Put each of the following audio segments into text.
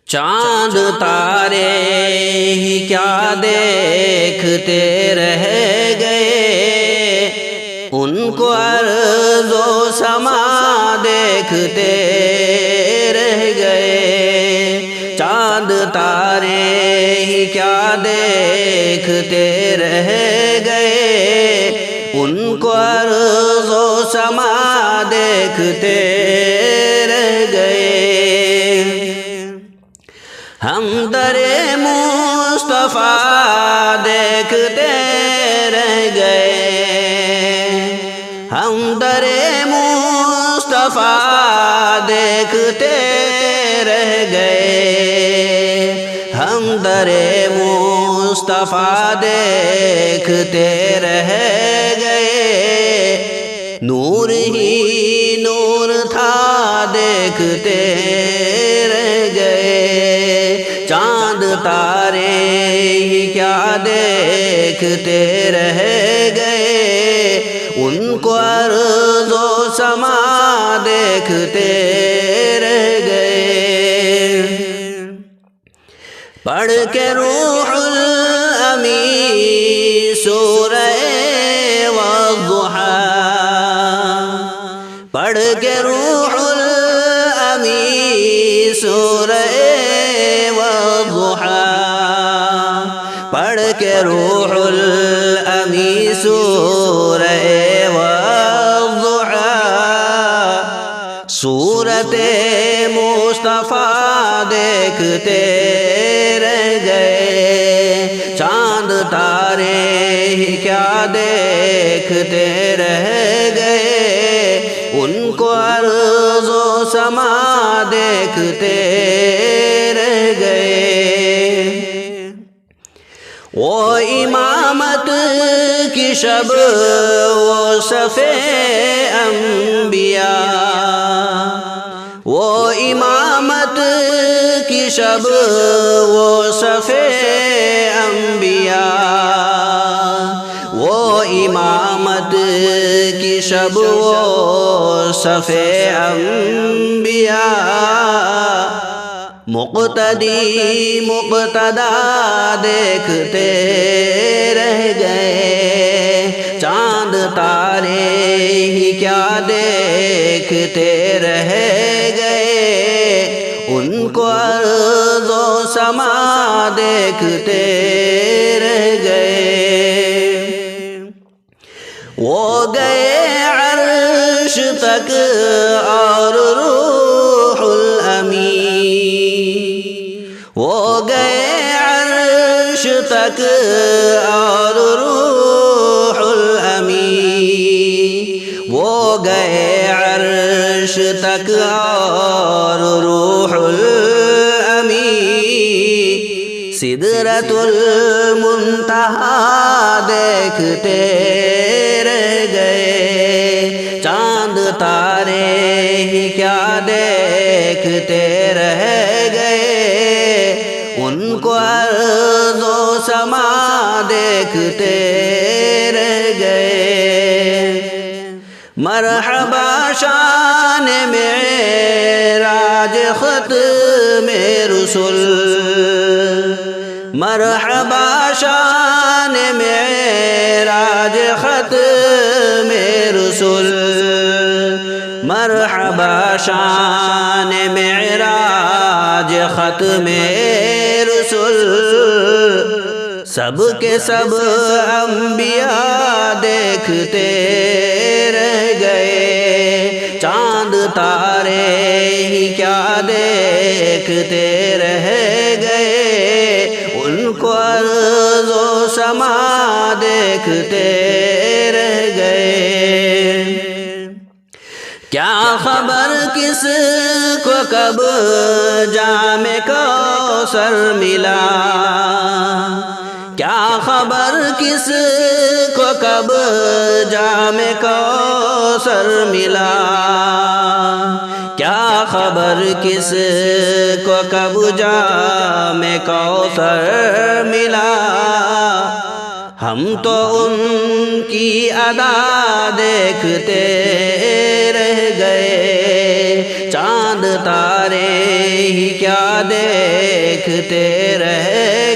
چاند تارے ہی کیا دیکھتے رہ گئے، ان کو ارض و سما دیکھتے رہ گئے۔ چاند تارے ہی کیا دیکھتے رہ گئے، ان کو ارض و سما دیکھتے رہ گئے۔ ہم در مصطفیٰ دیکھتے رہ گئے، ہم در مصطفیٰ دیکھتے رہ گئے، ہم در مصطفیٰ دیکھتے رہ گئے۔ نور ہی نور تھا دیکھتے رہ گئے۔ چاند تارے ہی کیا دیکھتے رہ گئے، ان کو ارض و سما دیکھتے رہ گئے۔ پڑھ کے روح الامین سورہ والضحیٰ، پڑھ کے روح الامین سورہ پڑھ کے روح الامین سورہ والضحیٰ، صورت مصطفیٰ دیکھتے رہ گئے۔ چاند تارے ہی کیا دیکھتے رہ گئے، ان کو ارض و سما دیکھتے رہ گئے۔ وہ امامت کی شب وہ صفِ انبیاء، وہ امامت کی شب وہ صفِ انبیاء، وہ امامت کی شب وہ صفِ انبیاء۔ مقتدی مقتدا دیکھتے رہ گئے، چاند تارے ہی کیا دیکھتے رہ گئے، ان کو ارض و سما دیکھتے رہ گئے۔ وہ گئے عرش تک اور روح الامین، وہ گئے عرش تک اور روح الامین، وہ گئے عرش تک اور روح الامین۔ سدرۃ المنتہا دیکھتے رہ گئے، چاند تارے ہی کیا دیکھتے رہ گئے، ان کو ارض و سما دیکھتے رہ گئے۔ مرحبا شان معراج ختم رسل، مرحبا شان معراج ختم رسل، مرحبا شان معراج ختم رسل۔ سب کے سب انبیاء دیکھتے رہ گئے، چاند تارے ہی کیا دیکھتے رہ گئے، ان کو ارض و سما دیکھتے رہ گئے۔ کیا خبر کس کو کب جام کوثر ملا، کیا خبر کس کو کب جام کوثر ملا، کیا خبر کس کو کب جام کوثر ملا۔ ہم تو ان کی ادا دیکھتے رہ گئے، چاند تارے ہی کیا دیکھتے رہ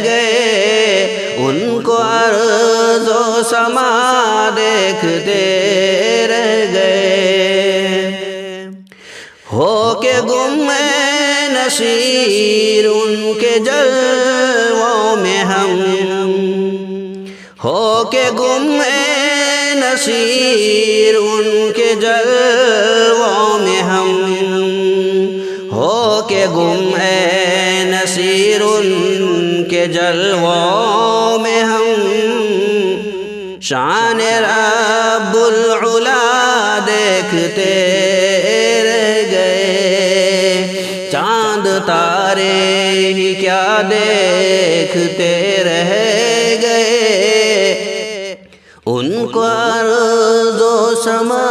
گئے، ان کو ارض و سما دیکھتے رہ گئے۔ ہو کے گم نصیر ان کے جلووں میں ہم، ہو کے گم نصیر ان کے جلووں میں ہم، ہو کے گم نصیر ان کے جلووں میں ہم، شان رب العلا دیکھتے رہ گئے، چاند تارے ہی کیا دیکھتے رہ گئے، ان کو ارض و سما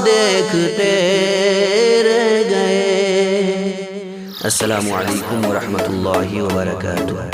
دیکھتے رہ گئے۔ السلام علیکم ورحمۃ اللہ وبرکاتہ۔